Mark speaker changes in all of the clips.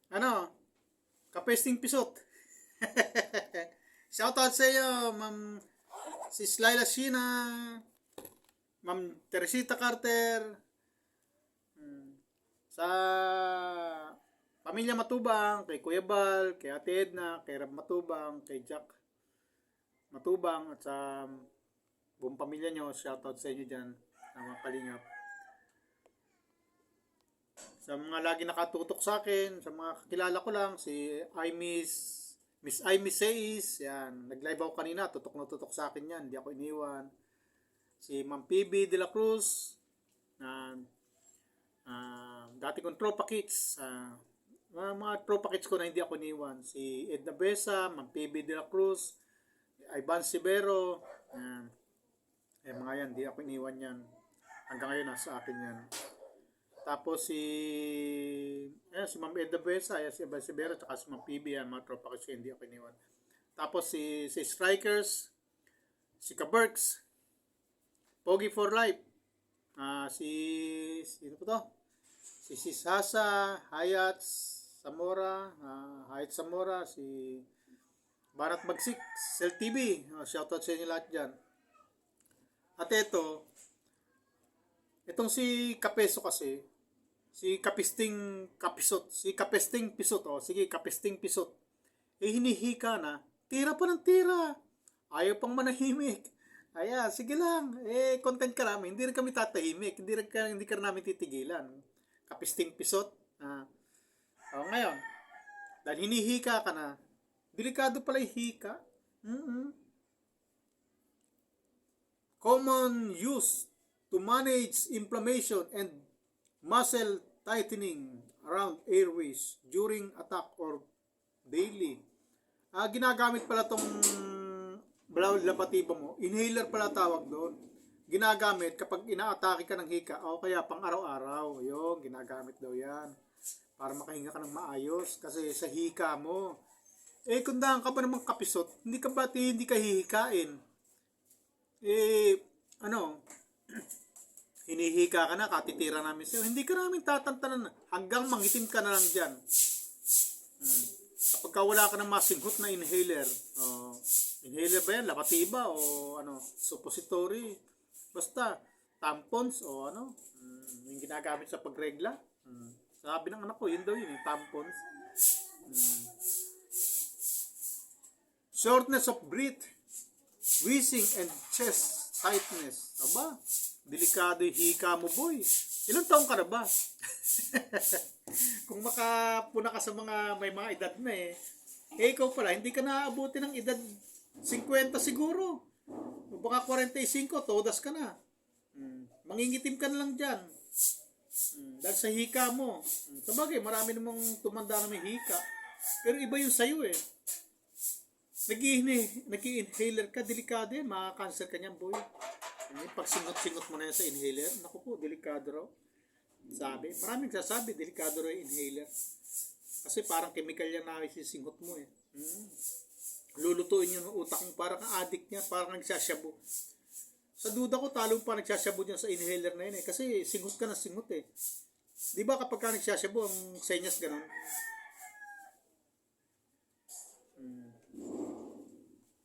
Speaker 1: Ano, kapesting pisot. Shoutout sa iyo, Ma'am Sis Laila Sheena, Ma'am Teresita Carter, sa Pamilya Matubang, kay Kuya Bal, kay Ate Edna, kay Rab Matubang, kay Jack Matubang, at sa buong pamilya nyo, shoutout sa inyo dyan, sa mga kalingap. Sa mga lagi nakatutok sa akin, sa mga kakilala ko lang, si Miss Amy Says, yan. Nag-live ako kanina, tutok na tutok sa akin yan, hindi ako iniwan. Si Ma'am PB De La Cruz, na dati kong tropa kits, mga tropa kits ko na hindi ako iniwan. Si Edna Besa, Ma'am PB De La Cruz, Ivan Sivero, yan. Mga yan, hindi ako iniwan yan. Hanggang ngayon, nasa akin yan. Tapos si Ma'am Edna Besa, si Ivan Sivero, at si Ma'am PB, yan, mga tropa kits ko, hindi ako iniwan. Tapos si Strikers, si Kaberks, Pogi for Life, sino po to? Si Sasa, Hayat Zamora, Hayat Zamora, si Barat Bagsik, Cell TV, shoutout sa inyo lahat dyan. At itong si Kapeso kasi, si Kapesting Pisot, sige, Kapesting Pisot, hinihika na, tira pa ng tira, ayaw pang manahimik. Sige lang. Content ka namin. Hindi rin kami tatahimik. Hindi ka namin titigilan. Kapisting pisot. Ngayon, dahil hinihika ka na, delikado pala yung hika. Common use to manage inflammation and muscle tightening around airways during attack or daily. Ginagamit pala tong lapatiba mo, inhaler pala tawag doon. Ginagamit kapag inaatake ka ng hika o kaya pang araw-araw. Yung ginagamit daw yan. Para makahinga ka ng maayos kasi sa hika mo. Kung daan ka pa namang kapisot, hindi ka hihikain. Hinihika ka na, katitira namin sa'yo. Hindi ka namin tatantanan hanggang mangitim ka na lang dyan. Kapag wala ka ng masinghot na inhaler, inhaler ba yan? Lapatiba o suppository? Basta, tampons o yung ginagamit sa pagregla. Sabi ng anak ko, yun daw yun, yung tampons. Shortness of breath, wheezing and chest tightness. Delikado yung hika mo, boy. Ilang taong ka na ba? Kung makapuna ka sa may mga edad na ikaw pala, hindi ka naaabuti ng edad 50 siguro. O baka 45, todas ka na. Mangingitim ka na lang dyan. Dahil sa hika mo. Sabagay, marami namang tumanda na may hika. Pero iba yung sayo Nag-i-inhaler ka, delikado yan. Maka-cancer ka niyan, boy. Pag singot-singot mo na yan sa inhaler, naku po, delikado raw. Maraming sasabi, delikado raw yung inhaler. Kasi parang chemical yan na isisingot mo Lulutuin yung utak mo, parang addict niya, parang nagsasyabu. Sa duda ko, talo pa nagsasyabu niya sa inhaler na yun kasi singot ka na singot Di ba kapag ka nagsasyabu, ang senyas ganun?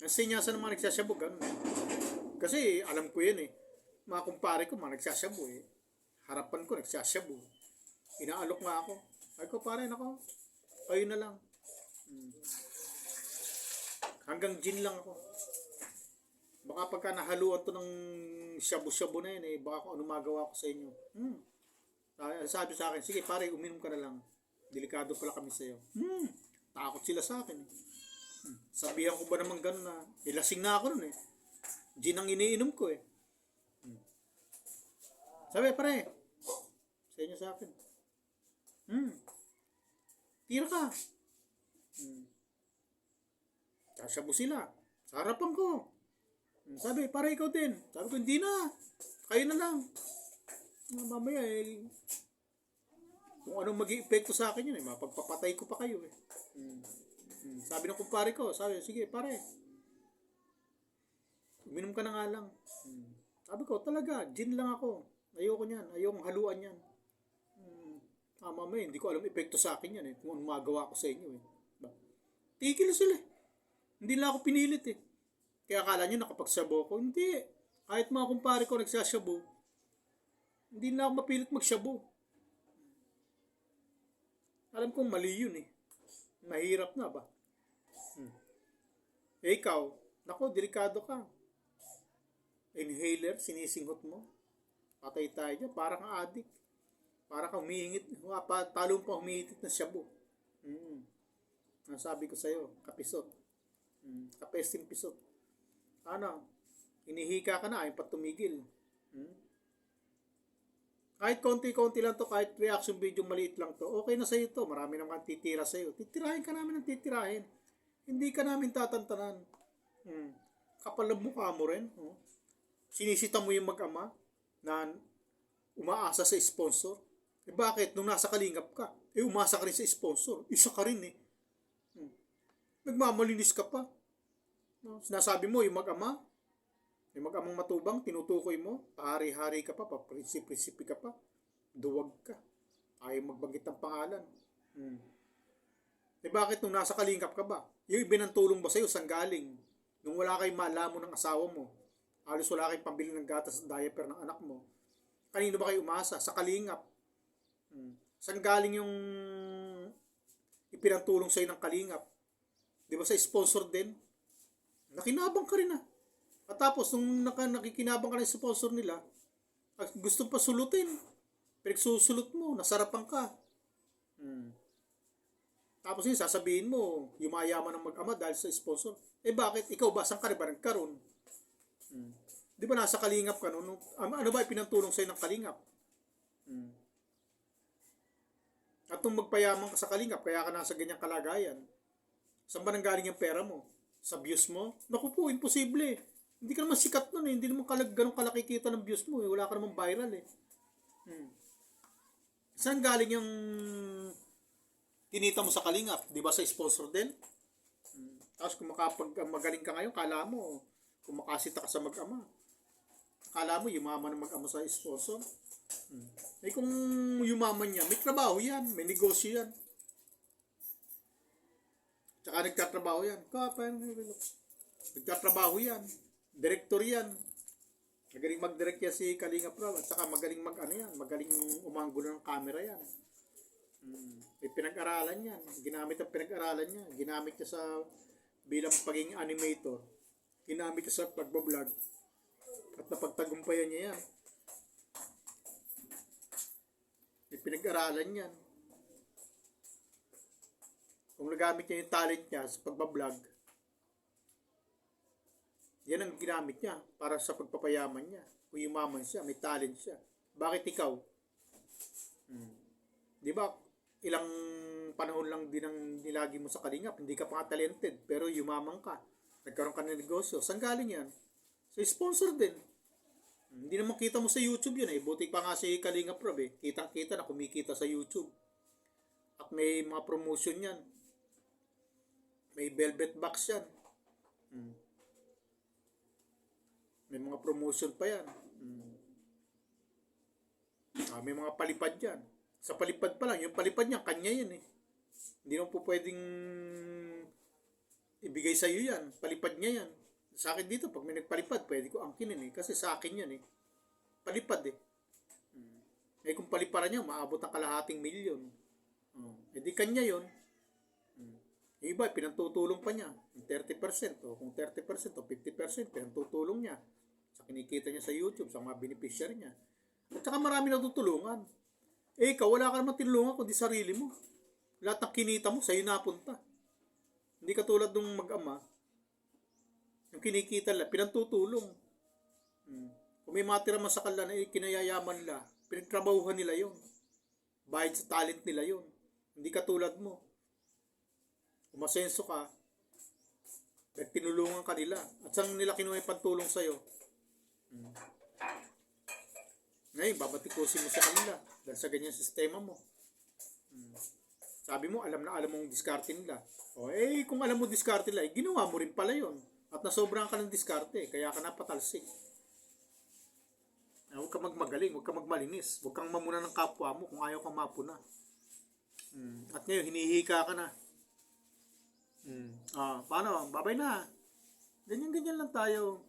Speaker 1: Ang senyasan ng mga nagsasyabu, ganun Kasi alam ko yan mga kumpare ko, mga nagsasyabu harapan ko nagsasyabu. Inaalok nga ako. Ay ko pare, nako. Kayo na lang. Hanggang gin lang ako. Baka pagka nahaluan to ng shabu-shabu na yun baka kung ano magawa ko sa inyo. Sabi sa akin, sige pare, uminom ka na lang. Delikado pala kami sa'yo. Takot sila sa akin. Sabihan ko ba naman gano'n na, lasing na ako nun Gin ang iniinom ko Sabi, pare, sa inyo sa akin. Tira ka. Sasabu sila. Sa harapan ko. Sabi, pare, ikaw din. Sabi ko, hindi na. Kayo na lang. Mamaya kung anong mag-i-epekto sa akin yun mapagpapatay ko pa kayo Sabi ng kumpare ko, sabi, sige, pare. Uminom ka na nga lang. Sabi ko, talaga, gin lang ako. Ayoko niyan. Ayokong haluan yan. baka mamaya hindi ko alam epekto sa akin yan kung ano magawa ko sa inyo Ba? Tigil sila Hindi lang ako pinilit Kaya akala nyo nakapagsabaw ko. Hindi. Kahit mga kumpare ko nagsasabaw, hindi na ako mapilit magsabaw. Alam kong mali yun Mahirap na ba? Ikaw, nako, delikado ka. Inhaler, sinisingot mo. Patay tayo dyan, parang addict. Parang kang humihingit, talong pa humihitit na shabu. Sabi ko sa'yo, kapisot. Kapesting pisot. Ano, hinihika ka na, ayaw pa tumigil. Kahit konti-konti lang to, kahit reaction video maliit lang to, okay na sa'yo to. Marami naman titira sa'yo. Titirahin ka namin ng titirahin. Hindi ka namin tatantanan. Kapal ng mukha mo rin. Sinisita mo yung mag-ama na umaasa sa sponsor. Bakit? Nung nasa kalingap ka, umasa ka rin sa sponsor. Isa ka rin Nagmamalinis ka pa. Sinasabi mo, yung mag-ama, yung mag-amang matubang, tinutukoy mo, pahari-hari ka pa, paprinsip-prinsipi ka pa, duwag ka. Ayaw magbanggit ng pangalan. Bakit nung nasa kalingap ka ba? Yung ibinantulong ba sa'yo, saan galing? Nung wala kayong malamo ng asawa mo, halos wala kayong pambili ng gatas at diaper ng anak mo, kanino ba kayo umasa? Sa kalingap. Saan galing yung ipinantulong sa'yo ng kalingap? Di ba sa sponsor din? Nakinabang ka rin At tapos, nung nakikinabang ka rin sa sponsor nila, gusto pa sulutin. Pinagsusulot mo, nasarapan ka. Tapos yun, sasabihin mo, yumayaman ng mag-ama dahil sa sponsor. Bakit? Ikaw ba? Saan ka rin ba nagkaroon? Di ba nasa kalingap ka noon? Ano ba ipinantulong sa'yo ng kalingap? At nung magpayaman ka sa kalingap, kaya ka nasa ganyang kalagayan, saan ba nanggaling yung pera mo? Sa views mo? Naku po, imposible Hindi ka naman sikat nun Hindi naman ganun kalaki kita ng views mo Wala ka naman viral Saan galing yung kinita mo sa kalingap? Di ba sa sponsor din? Tapos kung magaling ka ngayon, kala mo, kung makasita ka sa mag-ama, kala mo yumaman ng mag-ama sa sponsor. Kung yumaman niya, may trabaho yan, may negosyo yan. Tsaka nagtatrabaho yan. Nagtatrabaho yan. Direktor yan. Magaling mag-direct yan si Kalinga Prab. At saka magaling magaling umanggulo ng camera yan. May pinag-aralan yan. Ginamit ang pinag-aralan niya. Ginamit niya sa bilang pagiging animator. Ginamit niya sa pagbablog. At napagtagumpayan niya yan. May pinag-aralan yan. Kung nagamit niya yung talent niya sa pagbablog, yan ang ginamit niya para sa pagpapayaman niya. Kung yumaman siya, may talent siya. Bakit ikaw? Di ba, ilang panahon lang din ang nilagi mo sa kalingap, hindi ka pa talented, pero yumaman ka. Nagkaroon ka ng negosyo. Saan galing yan? Sa sponsor din. Hindi naman kita mo sa YouTube yun Buti pa nga si Kalinga Prab Kitang-kita na kumikita sa YouTube. At may mga promotion yan. May velvet box yan. May mga promotion pa yan. May mga palipad yan. Sa palipad pa lang, yung palipad niya, kanya yan Hindi naman po pwedeng ibigay sa iyo yan. Palipad niya yan. Sa akin dito, pag may nagpalipad, pwede ko angkinin Kasi sa akin yan Palipad kung paliparan niya, maabot ang kalahating milyon. Di kanya yon. Yung iba, pinantutulong pa niya. 30%. O kung 30% o 50%, pinantutulong niya. Sa kinikita niya sa YouTube, sa mga beneficiary niya. At saka marami natutulungan. Ikaw, wala ka naman tinulungan kundi sarili mo. Lahat ng kinita mo, sa'yo napunta. Hindi katulad ng mag-ama. Yung kinikita nila, pinantutulong. Kung may matira man sa kanila na kinayayaman nila, pinagtrabahuhan nila yon. Bayad sa talent nila yon. Hindi katulad mo. Umasenso ka, tinulungan ka nila. At saan nila kinuha yung pantulong sa'yo? Ngayon, babatikusin mo sa kanila dahil sa ganyan sistema mo. Sabi mo, alam mong diskarte nila. Kung alam mo diskarte nila, ginawa mo rin pala yon. At nasobrang ka ng diskarte, kaya ka napatalsik. Huwag ka magmagaling, huwag ka magmalinis. Huwag kang mamuna ng kapwa mo kung ayaw kang mapuna. At ngayon, hinihika ka na. Paano? Babay na. Ganyan-ganyan lang tayo.